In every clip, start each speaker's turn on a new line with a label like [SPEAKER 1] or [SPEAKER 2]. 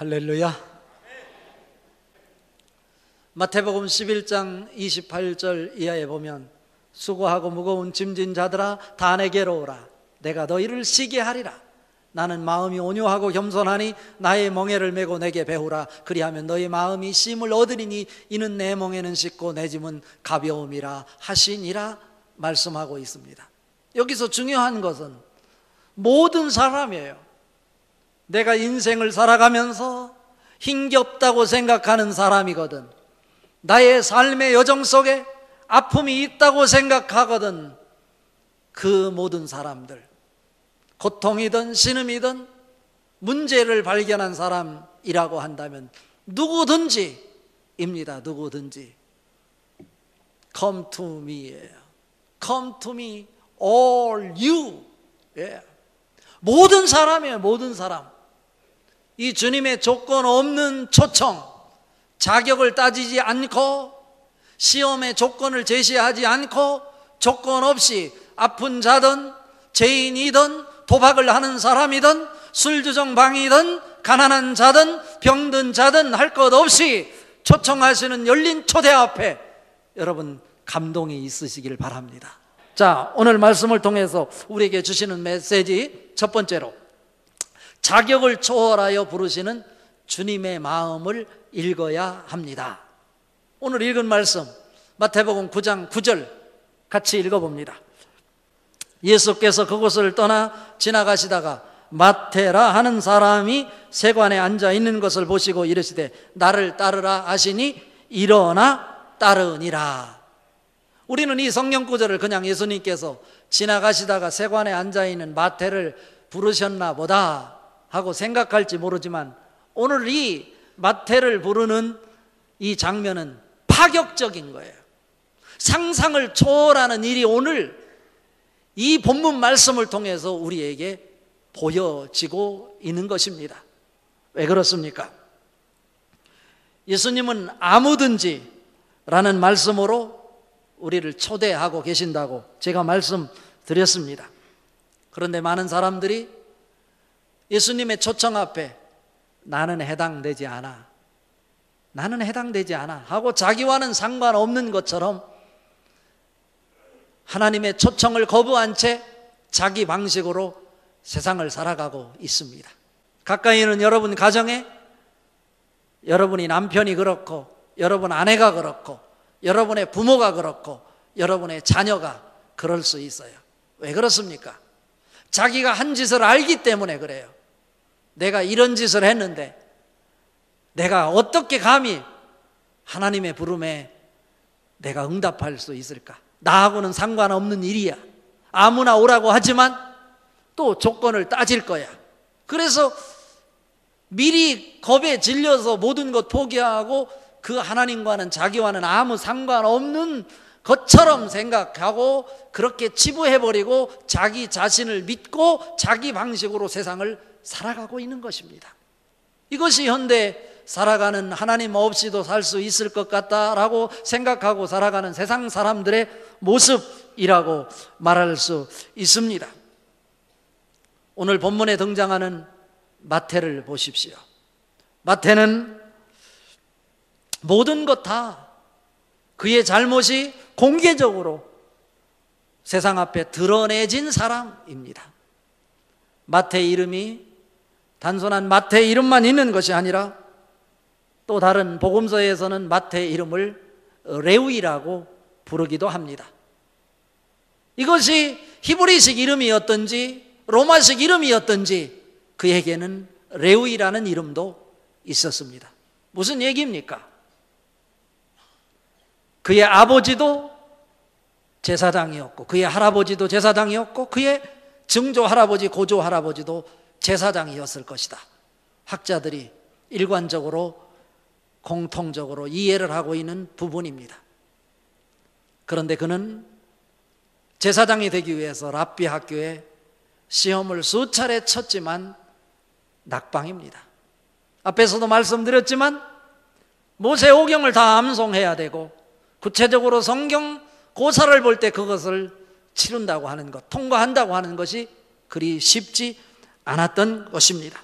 [SPEAKER 1] 할렐루야. 마태복음 11장 28절 이하에 보면 수고하고 무거운 짐진 자들아 다 내게로 오라. 내가 너희를 쉬게 하리라. 나는 마음이 온유하고 겸손하니 나의 멍에를 메고 내게 배우라. 그리하면 너희 마음이 쉼을 얻으리니 이는 내 멍에는 쉽고 내 짐은 가벼움이라 하시니라 말씀하고 있습니다. 여기서 중요한 것은 모든 사람이에요. 내가 인생을 살아가면서 힘겹다고 생각하는 사람이거든, 나의 삶의 여정 속에 아픔이 있다고 생각하거든, 그 모든 사람들, 고통이든 신음이든 문제를 발견한 사람이라고 한다면 누구든지입니다. 누구든지. Come to me예요. Come to me, all you. 모든 사람이에요. 모든 사람. 이 주님의 조건 없는 초청, 자격을 따지지 않고 시험의 조건을 제시하지 않고 조건 없이 아픈 자든 죄인이든 도박을 하는 사람이든 술주정방이든 가난한 자든 병든 자든 할 것 없이 초청하시는 열린 초대 앞에 여러분 감동이 있으시길 바랍니다. 자, 오늘 말씀을 통해서 우리에게 주시는 메시지 첫 번째로, 자격을 초월하여 부르시는 주님의 마음을 읽어야 합니다. 오늘 읽은 말씀 마태복음 9장 9절 같이 읽어봅니다. 예수께서 그곳을 떠나 지나가시다가 마태라 하는 사람이 세관에 앉아 있는 것을 보시고 이르시되 나를 따르라 하시니 일어나 따르니라. 우리는 이 성경 구절을 그냥 예수님께서 지나가시다가 세관에 앉아 있는 마태를 부르셨나 보다 하고 생각할지 모르지만, 오늘 이 마태를 부르는 이 장면은 파격적인 거예요. 상상을 초월하는 일이 오늘 이 본문 말씀을 통해서 우리에게 보여지고 있는 것입니다. 왜 그렇습니까? 예수님은 아무든지 라는 말씀으로 우리를 초대하고 계신다고 제가 말씀드렸습니다. 그런데 많은 사람들이 예수님의 초청 앞에 나는 해당되지 않아, 나는 해당되지 않아 하고 자기와는 상관없는 것처럼 하나님의 초청을 거부한 채 자기 방식으로 세상을 살아가고 있습니다. 가까이는 여러분 가정에 여러분이 남편이 그렇고, 여러분 아내가 그렇고, 여러분의 부모가 그렇고, 여러분의 자녀가 그럴 수 있어요. 왜 그렇습니까? 자기가 한 짓을 알기 때문에 그래요. 내가 이런 짓을 했는데 내가 어떻게 감히 하나님의 부름에 내가 응답할 수 있을까? 나하고는 상관없는 일이야. 아무나 오라고 하지만 또 조건을 따질 거야. 그래서 미리 겁에 질려서 모든 것 포기하고 그 하나님과는 자기와는 아무 상관없는 것처럼 생각하고 그렇게 치부해버리고 자기 자신을 믿고 자기 방식으로 세상을 살아가고 있는 것입니다. 이것이 현대 살아가는, 하나님 없이도 살 수 있을 것 같다라고 생각하고 살아가는 세상 사람들의 모습이라고 말할 수 있습니다. 오늘 본문에 등장하는 마태를 보십시오. 마태는 모든 것 다 그의 잘못이 공개적으로 세상 앞에 드러내진 사람입니다. 마태 이름이 단순한 마태 이름만 있는 것이 아니라 또 다른 복음서에서는 마태 이름을 레위라고 부르기도 합니다. 이것이 히브리식 이름이었든지 로마식 이름이었든지 그에게는 레위라는 이름도 있었습니다. 무슨 얘기입니까? 그의 아버지도 제사장이었고 그의 할아버지도 제사장이었고 그의 증조 할아버지, 고조 할아버지도 제사장이었을 것이다. 학자들이 일관적으로 공통적으로 이해를 하고 있는 부분입니다. 그런데 그는 제사장이 되기 위해서 랍비 학교에 시험을 수차례 쳤지만 낙방입니다. 앞에서도 말씀드렸지만 모세오경을 다 암송해야 되고 구체적으로 성경 고사를 볼 때 그것을 치른다고 하는 것, 통과한다고 하는 것이 그리 쉽지 않았던 것입니다.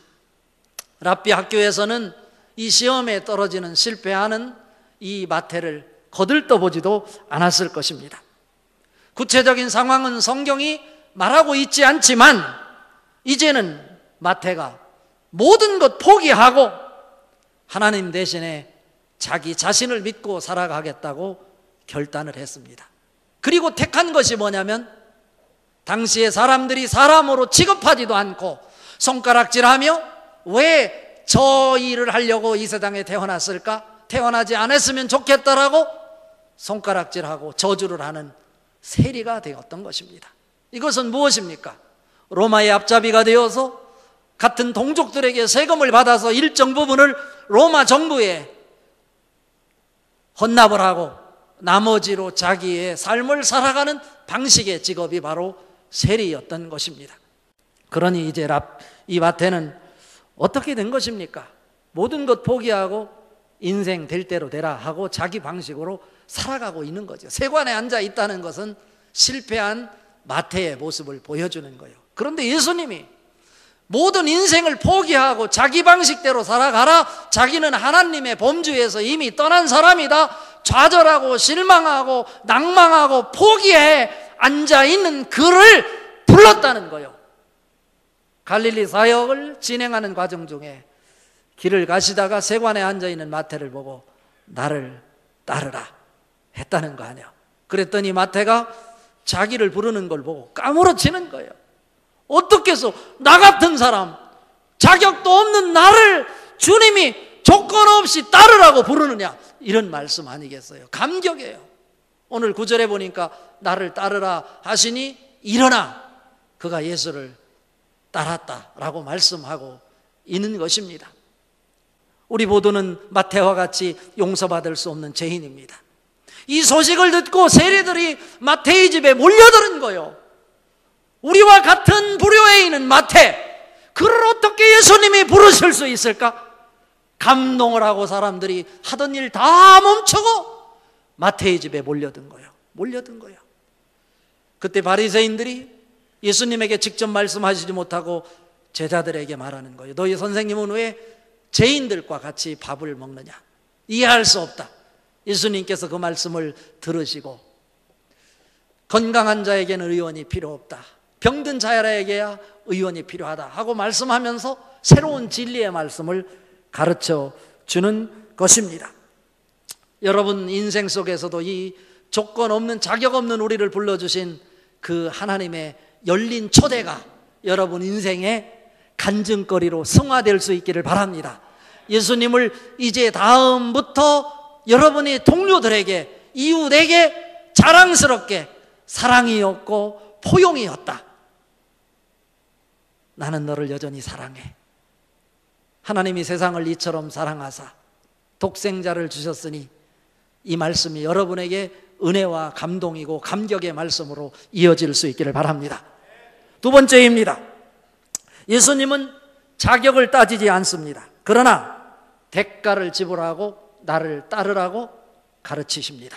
[SPEAKER 1] 랍비 학교에서는 이 시험에 떨어지는 실패하는 이 마태를 거들떠보지도 않았을 것입니다. 구체적인 상황은 성경이 말하고 있지 않지만 이제는 마태가 모든 것 포기하고 하나님 대신에 자기 자신을 믿고 살아가겠다고 결단을 했습니다. 그리고 택한 것이 뭐냐면 당시에 사람들이 사람으로 취급하지도 않고 손가락질하며 왜 저 일을 하려고 이 세상에 태어났을까? 태어나지 않았으면 좋겠다라고 손가락질하고 저주를 하는 세리가 되었던 것입니다. 이것은 무엇입니까? 로마의 앞잡이가 되어서 같은 동족들에게 세금을 받아서 일정 부분을 로마 정부에 헌납을 하고 나머지로 자기의 삶을 살아가는 방식의 직업이 바로 세리였던 것입니다. 그러니 이제 이 마태는 어떻게 된 것입니까? 모든 것 포기하고 인생 될 대로 되라 하고 자기 방식으로 살아가고 있는 거죠. 세관에 앉아 있다는 것은 실패한 마태의 모습을 보여주는 거예요. 그런데 예수님이 모든 인생을 포기하고 자기 방식대로 살아가라, 자기는 하나님의 범주에서 이미 떠난 사람이다, 좌절하고 실망하고 낭망하고 포기해 앉아있는 그를 불렀다는 거예요. 갈릴리 사역을 진행하는 과정 중에 길을 가시다가 세관에 앉아있는 마태를 보고 나를 따르라 했다는 거 아니에요. 그랬더니 마태가 자기를 부르는 걸 보고 까무러치는 거예요. 어떻게 해서 나 같은 사람, 자격도 없는 나를 주님이 조건 없이 따르라고 부르느냐, 이런 말씀 아니겠어요? 감격이에요. 오늘 9절에 보니까 나를 따르라 하시니 일어나 그가 예수를 따랐다라고 말씀하고 있는 것입니다. 우리 모두는 마태와 같이 용서받을 수 없는 죄인입니다. 이 소식을 듣고 세리들이 마태의 집에 몰려드는 거예요. 우리와 같은 부류에 있는 마태, 그를 어떻게 예수님이 부르실 수 있을까? 감동을 하고 사람들이 하던 일 다 멈추고 마태의 집에 몰려든 거예요. 그때 바리새인들이 예수님에게 직접 말씀하시지 못하고 제자들에게 말하는 거예요. 너희 선생님은 왜 죄인들과 같이 밥을 먹느냐? 이해할 수 없다. 예수님께서 그 말씀을 들으시고 건강한 자에게는 의원이 필요 없다, 병든 자에게야 의원이 필요하다 하고 말씀하면서 새로운 진리의 말씀을 가르쳐 주는 것입니다. 여러분 인생 속에서도 이 조건 없는 자격 없는 우리를 불러주신 그 하나님의 열린 초대가 여러분 인생의 간증거리로 승화될 수 있기를 바랍니다. 예수님을 이제 다음부터 여러분의 동료들에게, 이웃에게 자랑스럽게 사랑이었고 포용이었다, 나는 너를 여전히 사랑해, 하나님이 세상을 이처럼 사랑하사 독생자를 주셨으니 이 말씀이 여러분에게 은혜와 감동이고 감격의 말씀으로 이어질 수 있기를 바랍니다. 두 번째입니다. 예수님은 자격을 따지지 않습니다. 그러나 대가를 지불하고 나를 따르라고 가르치십니다.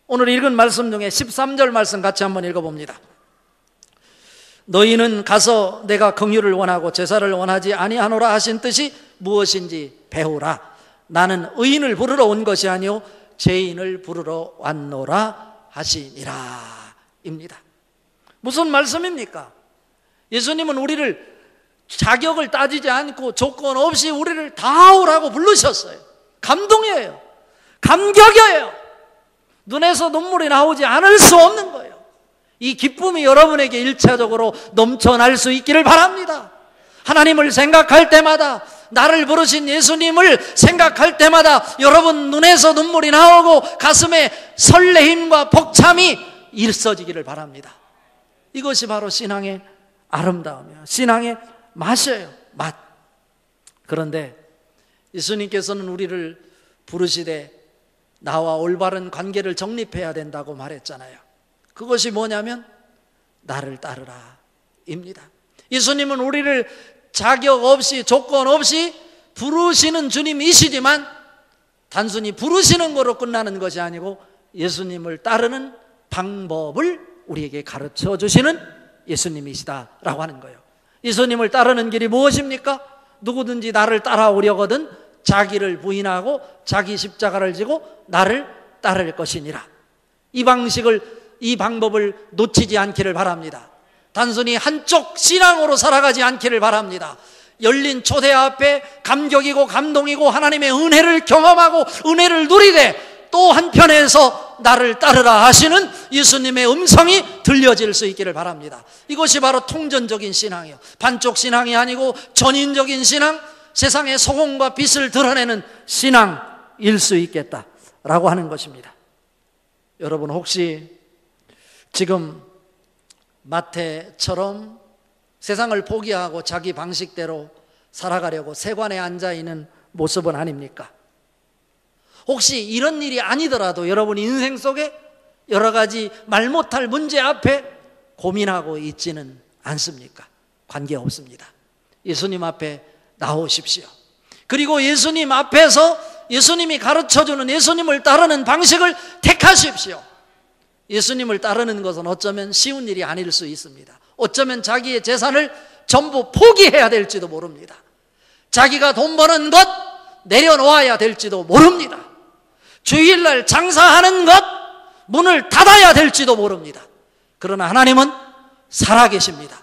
[SPEAKER 1] 오늘 읽은 말씀 중에 13절 말씀 같이 한번 읽어봅니다. 너희는 가서 내가 긍휼을 원하고 제사를 원하지 아니하노라 하신 뜻이 무엇인지 배우라. 나는 의인을 부르러 온 것이 아니요 죄인을 부르러 왔노라 하시니라 입니다. 무슨 말씀입니까? 예수님은 우리를 자격을 따지지 않고 조건 없이 우리를 다 오라고 부르셨어요. 감동이에요. 감격이에요. 눈에서 눈물이 나오지 않을 수 없는 거예요. 이 기쁨이 여러분에게 일차적으로 넘쳐날 수 있기를 바랍니다. 하나님을 생각할 때마다, 나를 부르신 예수님을 생각할 때마다 여러분 눈에서 눈물이 나오고 가슴에 설레임과 벅참이 일서지기를 바랍니다. 이것이 바로 신앙의 아름다움이에요. 신앙의 맛이에요. 맛. 그런데 예수님께서는 우리를 부르시되 나와 올바른 관계를 정립해야 된다고 말했잖아요. 그것이 뭐냐면 나를 따르라 입니다. 예수님은 우리를 자격 없이 조건 없이 부르시는 주님이시지만 단순히 부르시는 거로 끝나는 것이 아니고 예수님을 따르는 방법을 우리에게 가르쳐 주시는 예수님이시다라고 하는 거예요. 예수님을 따르는 길이 무엇입니까? 누구든지 나를 따라오려거든 자기를 부인하고 자기 십자가를 지고 나를 따를 것이니라. 이 방법을 놓치지 않기를 바랍니다. 단순히 한쪽 신앙으로 살아가지 않기를 바랍니다. 열린 초대 앞에 감격이고 감동이고 하나님의 은혜를 경험하고 은혜를 누리되 또 한편에서 나를 따르라 하시는 예수님의 음성이 들려질 수 있기를 바랍니다. 이것이 바로 통전적인 신앙이요, 반쪽 신앙이 아니고 전인적인 신앙, 세상의 소금과 빛을 드러내는 신앙일 수 있겠다라고 하는 것입니다. 여러분, 혹시 지금 마태처럼 세상을 포기하고 자기 방식대로 살아가려고 세관에 앉아있는 모습은 아닙니까? 혹시 이런 일이 아니더라도 여러분 인생 속에 여러 가지 말 못할 문제 앞에 고민하고 있지는 않습니까? 관계없습니다. 예수님 앞에 나오십시오. 그리고 예수님 앞에서 예수님이 가르쳐주는 예수님을 따르는 방식을 택하십시오. 예수님을 따르는 것은 어쩌면 쉬운 일이 아닐 수 있습니다. 어쩌면 자기의 재산을 전부 포기해야 될지도 모릅니다. 자기가 돈 버는 것 내려놓아야 될지도 모릅니다. 주일날 장사하는 것 문을 닫아야 될지도 모릅니다. 그러나 하나님은 살아계십니다.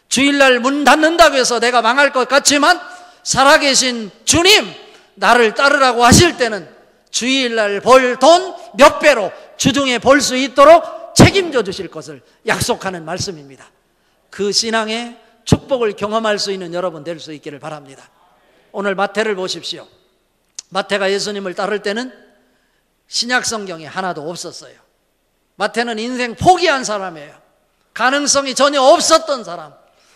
[SPEAKER 1] 주일날 문 닫는다고 해서 내가 망할 것 같지만 살아계신 주님, 나를 따르라고 하실 때는 주일날 벌 돈 몇 배로 주중에 벌 수 있도록 책임져 주실 것을 약속하는 말씀입니다. 그 신앙의 축복을 경험할 수 있는 여러분 될 수 있기를 바랍니다. 오늘 마태를 보십시오. 마태가 예수님을 따를 때는 신약 성경에 하나도 없었어요. 마태는 인생 포기한 사람이에요. 가능성이 전혀 없었던 사람,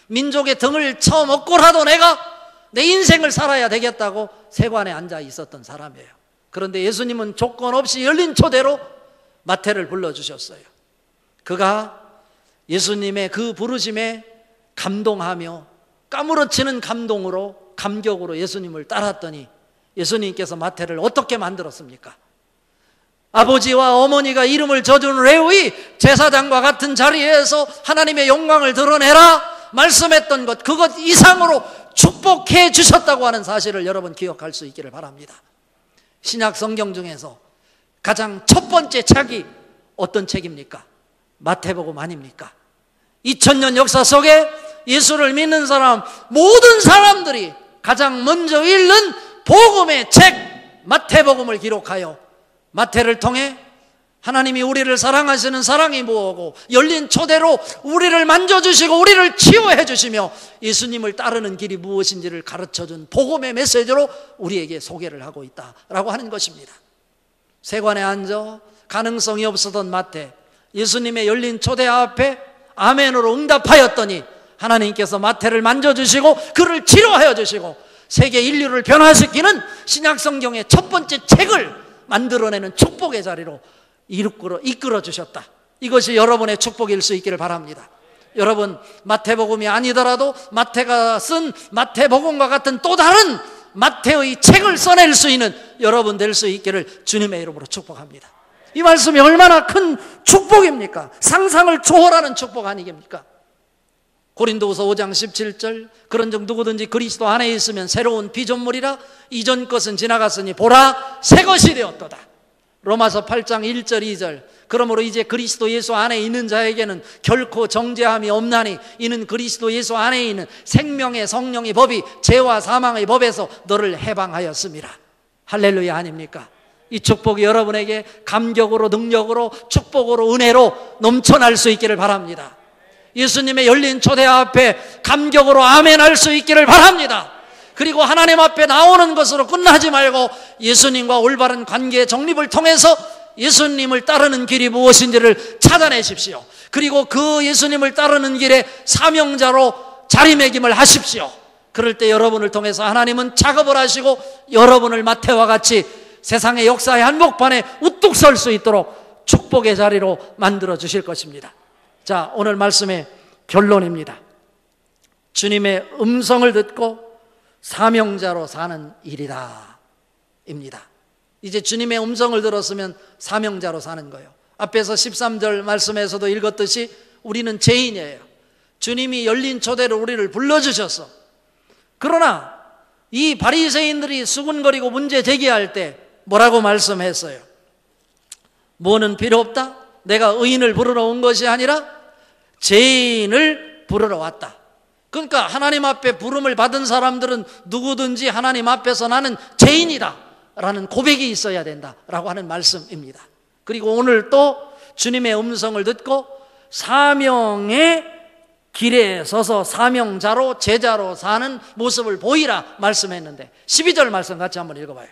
[SPEAKER 1] 민족의 등을 쳐먹고라도 내가 내 인생을 살아야 되겠다고 세관에 앉아 있었던 사람이에요. 그런데 예수님은 조건 없이 열린 초대로 마태를 불러주셨어요. 그가 예수님의 그 부르심에 감동하며 까무러치는 감격으로 예수님을 따랐더니 예수님께서 마태를 어떻게 만들었습니까? 아버지와 어머니가 이름을 져준 레위 제사장과 같은 자리에서 하나님의 영광을 드러내라 말씀했던 것, 그것 이상으로 축복해 주셨다고 하는 사실을 여러분 기억할 수 있기를 바랍니다. 신약 성경 중에서 가장 첫 번째 책이 어떤 책입니까? 마태복음 아닙니까? 2000년 역사 속에 예수를 믿는 사람, 모든 사람들이 가장 먼저 읽는 복음의 책 마태복음을 기록하여 마태를 통해 하나님이 우리를 사랑하시는 사랑이 무엇이고 열린 초대로 우리를 만져주시고 우리를 치유해 주시며 예수님을 따르는 길이 무엇인지를 가르쳐준 복음의 메시지로 우리에게 소개를 하고 있다라고 하는 것입니다. 세관에 앉아 가능성이 없었던 마태, 예수님의 열린 초대 앞에 아멘으로 응답하였더니 하나님께서 마태를 만져주시고 그를 치료하여 주시고 세계 인류를 변화시키는 신약 성경의 첫 번째 책을 만들어내는 축복의 자리로 이끌어 주셨다. 이것이 여러분의 축복일 수 있기를 바랍니다. 여러분, 마태복음이 아니더라도 마태가 쓴 마태복음과 같은 또 다른 마태의 책을 써낼 수 있는 여러분 될 수 있기를 주님의 이름으로 축복합니다. 이 말씀이 얼마나 큰 축복입니까? 상상을 초월하는 축복 아니겠습니까? 고린도후서 5장 17절, 그런즉 누구든지 그리스도 안에 있으면 새로운 피조물이라 이전 것은 지나갔으니 보라 새 것이 되었도다. 로마서 8장 1절 2절, 그러므로 이제 그리스도 예수 안에 있는 자에게는 결코 정죄함이 없나니 이는 그리스도 예수 안에 있는 생명의 성령의 법이 죄와 사망의 법에서 너를 해방하였습니다. 할렐루야 아닙니까? 이 축복이 여러분에게 감격으로 능력으로 축복으로 은혜로 넘쳐날 수 있기를 바랍니다. 예수님의 열린 초대 앞에 감격으로 아멘할 수 있기를 바랍니다. 그리고 하나님 앞에 나오는 것으로 끝나지 말고 예수님과 올바른 관계의 정립을 통해서 예수님을 따르는 길이 무엇인지를 찾아내십시오. 그리고 그 예수님을 따르는 길에 사명자로 자리매김을 하십시오. 그럴 때 여러분을 통해서 하나님은 작업을 하시고 여러분을 마태와 같이 세상의 역사의 한복판에 우뚝 설 수 있도록 축복의 자리로 만들어 주실 것입니다. 자, 오늘 말씀의 결론입니다. 주님의 음성을 듣고 사명자로 사는 일이다 입니다. 이제 주님의 음성을 들었으면 사명자로 사는 거예요. 앞에서 13절 말씀에서도 읽었듯이 우리는 죄인이에요. 주님이 열린 초대로 우리를 불러주셨어. 그러나 이 바리새인들이 수군거리고 문제 제기할 때 뭐라고 말씀했어요? 뭐는 필요 없다? 내가 의인을 부르러 온 것이 아니라 죄인을 부르러 왔다. 그러니까 하나님 앞에 부름을 받은 사람들은 누구든지 하나님 앞에서 나는 죄인이다 라는 고백이 있어야 된다라고 하는 말씀입니다. 그리고 오늘 또 주님의 음성을 듣고 사명의 길에 서서 사명자로 제자로 사는 모습을 보이라 말씀했는데 12절 말씀 같이 한번 읽어봐요.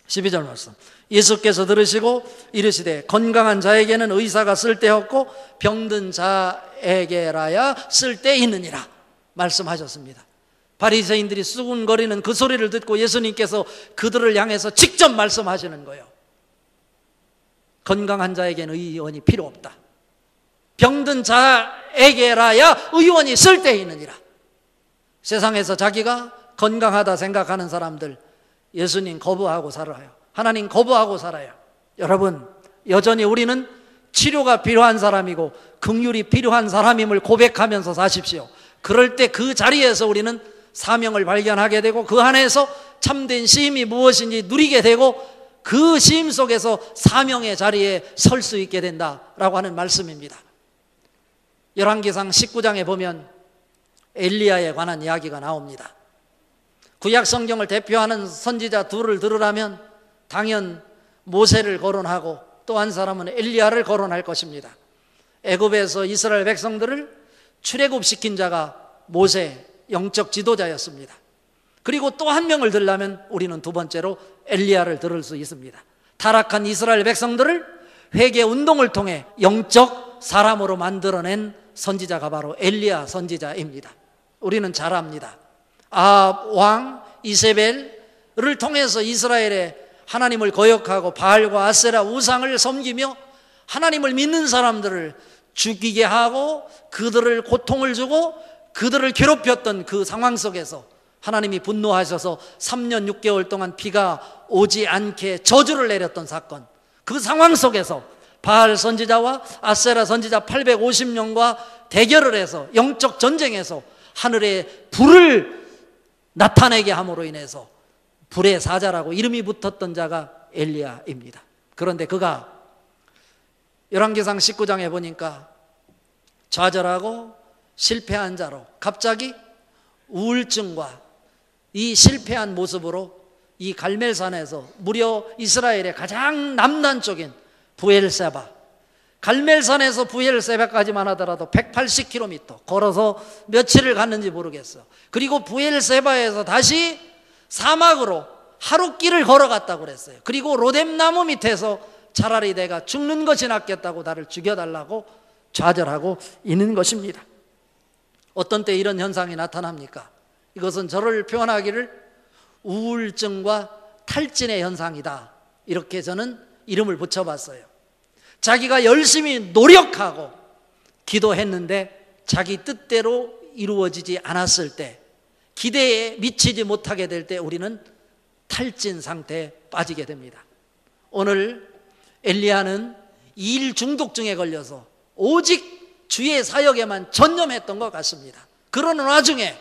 [SPEAKER 1] 12절 말씀. 예수께서 들으시고 이르시되 건강한 자에게는 의사가 쓸데없고 병든 자에게라야 쓸데있느니라 말씀하셨습니다. 바리새인들이 수군거리는 그 소리를 듣고 예수님께서 그들을 향해서 직접 말씀하시는 거예요. 건강한 자에게는 의원이 필요 없다. 병든 자에게라야 의원이 쓸데있느니라. 세상에서 자기가 건강하다 생각하는 사람들 예수님 거부하고 살아요. 하나님 거부하고 살아요. 여러분, 여전히 우리는 치료가 필요한 사람이고 긍휼이 필요한 사람임을 고백하면서 사십시오. 그럴 때 그 자리에서 우리는 사명을 발견하게 되고 그 안에서 참된 시임이 무엇인지 누리게 되고 그 시임 속에서 사명의 자리에 설 수 있게 된다라고 하는 말씀입니다. 열왕기상 19장에 보면 엘리야에 관한 이야기가 나옵니다. 구약 성경을 대표하는 선지자 둘을 들으라면 당연 모세를 거론하고 또 한 사람은 엘리야를 거론할 것입니다. 애굽에서 이스라엘 백성들을 출애굽시킨 자가 모세, 영적 지도자였습니다. 그리고 또 한 명을 들라면 우리는 두 번째로 엘리야를 들을 수 있습니다. 타락한 이스라엘 백성들을 회개 운동을 통해 영적 사람으로 만들어낸 선지자가 바로 엘리야 선지자입니다. 우리는 잘 압니다. 아합 왕 이세벨을 통해서 이스라엘에 하나님을 거역하고 바알과 아세라 우상을 섬기며 하나님을 믿는 사람들을 죽이게 하고 그들을 고통을 주고 그들을 괴롭혔던 그 상황 속에서 하나님이 분노하셔서 3년 6개월 동안 비가 오지 않게 저주를 내렸던 사건, 그 상황 속에서 바알 선지자와 아세라 선지자 850명과 대결을 해서 영적 전쟁에서 하늘에 불을 나타내게 함으로 인해서 불의 사자라고 이름이 붙었던 자가 엘리야입니다. 그런데 그가 열왕기상 19장에 보니까 좌절하고 실패한 자로 갑자기 우울증과 이 실패한 모습으로 이 갈멜산에서 무려 이스라엘의 가장 남남쪽인 부엘세바, 갈멜산에서 부엘세바까지만 하더라도 180km 걸어서 며칠을 갔는지 모르겠어. 그리고 부엘세바에서 다시 사막으로 하루 길을 걸어갔다고 그랬어요. 그리고 로뎀나무 밑에서 차라리 내가 죽는 것이 낫겠다고 나를 죽여달라고 좌절하고 있는 것입니다. 어떤 때 이런 현상이 나타납니까? 이것은 저를 표현하기를 우울증과 탈진의 현상이다, 이렇게 저는 이름을 붙여봤어요. 자기가 열심히 노력하고 기도했는데 자기 뜻대로 이루어지지 않았을 때, 기대에 미치지 못하게 될 때 우리는 탈진 상태에 빠지게 됩니다. 오늘 엘리야는 일 중독증에 걸려서 오직 주의 사역에만 전념했던 것 같습니다. 그러는 와중에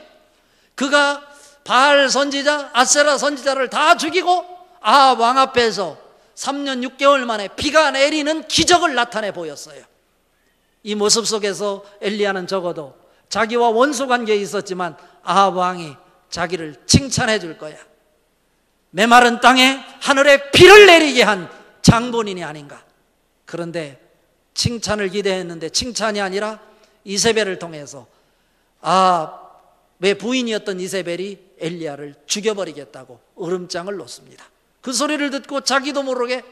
[SPEAKER 1] 그가 바알 선지자, 아세라 선지자를 다 죽이고 아합 왕 앞에서 3년 6개월 만에 비가 내리는 기적을 나타내 보였어요. 이 모습 속에서 엘리야는 적어도 자기와 원수 관계에 있었지만 아합 왕이 자기를 칭찬해 줄 거야, 메마른 땅에 하늘에 비를 내리게 한 장본인이 아닌가. 그런데 칭찬을 기대했는데 칭찬이 아니라 이세벨을 통해서 아합의 부인이었던 이세벨이 엘리야를 죽여버리겠다고 으름장을 놓습니다. 그 소리를 듣고 자기도 모르게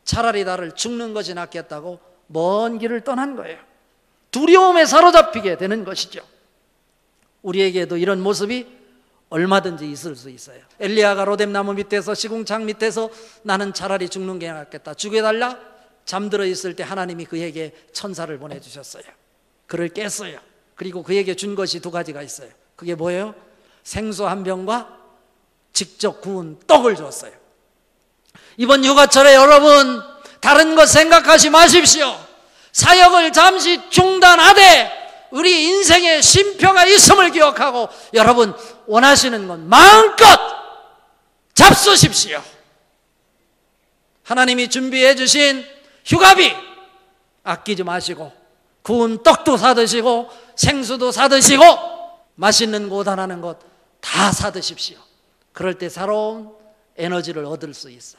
[SPEAKER 1] 차라리 나를 죽는 것이 낫겠다고 먼 길을 떠난 거예요. 두려움에 사로잡히게 되는 것이죠. 우리에게도 이런 모습이 얼마든지 있을 수 있어요. 엘리야가 로뎀나무 밑에서 시궁창 밑에서 나는 차라리 죽는 게 낫겠다, 죽여달라 잠들어 있을 때 하나님이 그에게 천사를 보내주셨어요. 그를 깼어요. 그리고 그에게 준 것이 두 가지가 있어요. 그게 뭐예요? 생수 한 병과 직접 구운 떡을 줬어요. 이번 휴가철에 여러분 다른 것 생각하지 마십시오. 사역을 잠시 중단하되 우리 인생에 쉼표가 있음을 기억하고 여러분 원하시는 건 마음껏 잡수십시오. 하나님이 준비해 주신 휴가비 아끼지 마시고 구운 떡도 사드시고 생수도 사드시고 맛있는 곳 하나는 것 다 사드십시오. 그럴 때 새로운 에너지를 얻을 수 있어.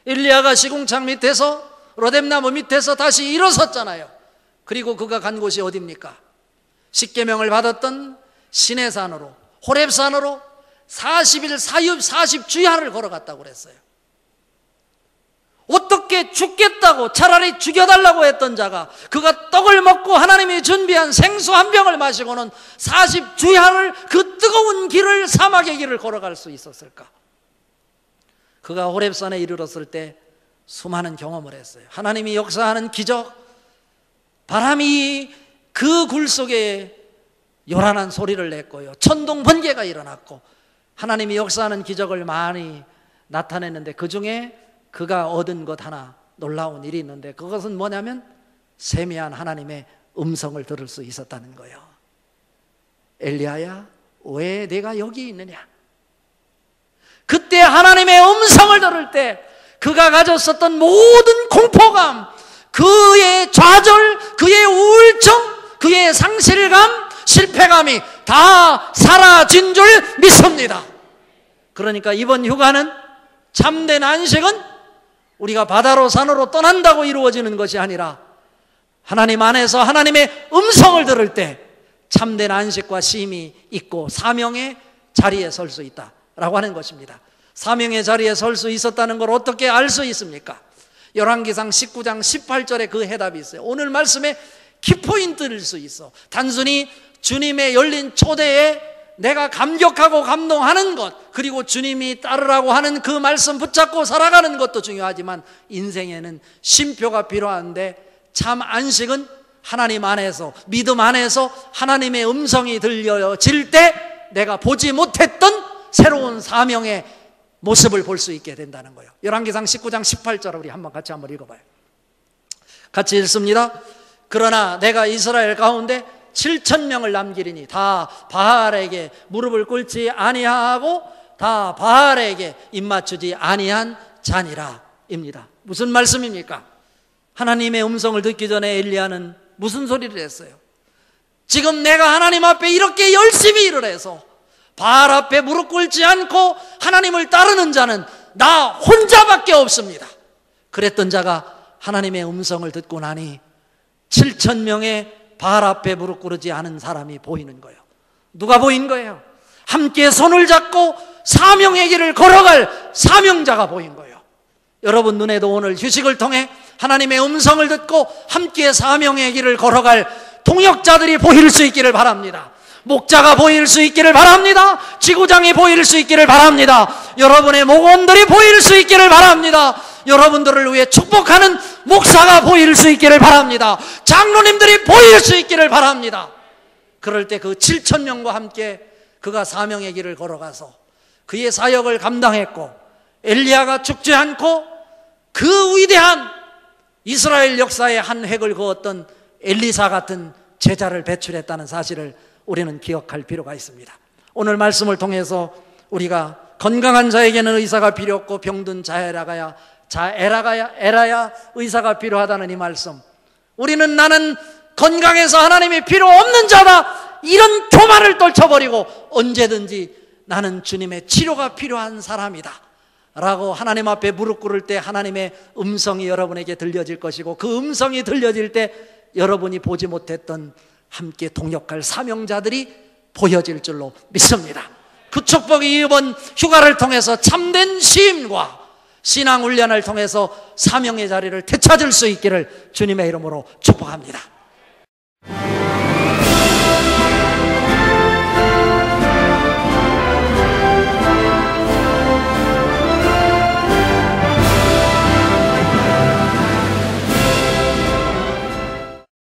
[SPEAKER 1] 엘리야가 시궁창 밑에서 로뎀나무 밑에서 다시 일어섰잖아요. 그리고 그가 간 곳이 어디입니까? 십계명을 받았던 시내산으로, 호렙산으로 40일 사육 40주야를 걸어갔다고 그랬어요. 어떻게 죽겠다고 차라리 죽여달라고 했던 자가 그가 떡을 먹고 하나님이 준비한 생수 한 병을 마시고는 40주야를 그 뜨거운 길을, 사막의 길을 걸어갈 수 있었을까? 그가 호렙산에 이르렀을 때 수많은 경험을 했어요. 하나님이 역사하는 기적, 바람이 그 굴 속에 요란한 소리를 냈고요, 천둥 번개가 일어났고 하나님이 역사하는 기적을 많이 나타냈는데 그 중에 그가 얻은 것 하나 놀라운 일이 있는데 그것은 뭐냐면 세미한 하나님의 음성을 들을 수 있었다는 거예요. 엘리야야, 왜 내가 여기 있느냐? 그때 하나님의 음성을 들을 때 그가 가졌었던 모든 공포감, 그의 좌절, 그의 우울증, 그의 상실감, 실패감이 다 사라진 줄 믿습니다. 그러니까 이번 휴가는 참된 안식은 우리가 바다로 산으로 떠난다고 이루어지는 것이 아니라 하나님 안에서 하나님의 음성을 들을 때 참된 안식과 쉼이 있고 사명의 자리에 설 수 있다라고 하는 것입니다. 사명의 자리에 설 수 있었다는 걸 어떻게 알 수 있습니까? 열왕기상 19장 18절에 그 해답이 있어요. 오늘 말씀의 키포인트일 수 있어. 단순히 주님의 열린 초대에 내가 감격하고 감동하는 것, 그리고 주님이 따르라고 하는 그 말씀 붙잡고 살아가는 것도 중요하지만 인생에는 쉼표가 필요한데 참 안식은 하나님 안에서, 믿음 안에서 하나님의 음성이 들려질 때 내가 보지 못했던 새로운 사명의 모습을 볼 수 있게 된다는 거예요. 열왕기상 19장 18절 우리 같이 한번 읽어봐요. 같이 읽습니다. 그러나 내가 이스라엘 가운데 7,000명을 남기리니 다 바알에게 무릎을 꿇지 아니하고 다 바알에게 입맞추지 아니한 자니라 입니다. 무슨 말씀입니까? 하나님의 음성을 듣기 전에 엘리야는 무슨 소리를 했어요? 지금 내가 하나님 앞에 이렇게 열심히 일을 해서 바알 앞에 무릎 꿇지 않고 하나님을 따르는 자는 나 혼자밖에 없습니다. 그랬던 자가 하나님의 음성을 듣고 나니 7,000명의 바알 앞에 무릎 꿇지 않은 사람이 보이는 거예요. 누가 보인 거예요? 함께 손을 잡고 사명의 길을 걸어갈 사명자가 보인 거예요. 여러분 눈에도 오늘 휴식을 통해 하나님의 음성을 듣고 함께 사명의 길을 걸어갈 동역자들이 보일 수 있기를 바랍니다. 목자가 보일 수 있기를 바랍니다. 지구장이 보일 수 있기를 바랍니다. 여러분의 목원들이 보일 수 있기를 바랍니다. 여러분들을 위해 축복하는 목사가 보일 수 있기를 바랍니다. 장로님들이 보일 수 있기를 바랍니다. 그럴 때 그 7,000명과 함께 그가 사명의 길을 걸어가서 그의 사역을 감당했고 엘리야가 죽지 않고 그 위대한 이스라엘 역사의 한 획을 그었던 엘리사 같은 제자를 배출했다는 사실을 우리는 기억할 필요가 있습니다. 오늘 말씀을 통해서 우리가 건강한 자에게는 의사가 필요 없고 병든 자에라야 의사가 필요하다는 이 말씀, 우리는 나는 건강해서 하나님이 필요 없는 자다 이런 교만을 떨쳐버리고 언제든지 나는 주님의 치료가 필요한 사람이다 라고 하나님 앞에 무릎 꿇을 때 하나님의 음성이 여러분에게 들려질 것이고 그 음성이 들려질 때 여러분이 보지 못했던 함께 동역할 사명자들이 보여질 줄로 믿습니다. 그 축복이 이번 휴가를 통해서 참된 쉼과 신앙 훈련을 통해서 사명의 자리를 되찾을 수 있기를 주님의 이름으로 축복합니다.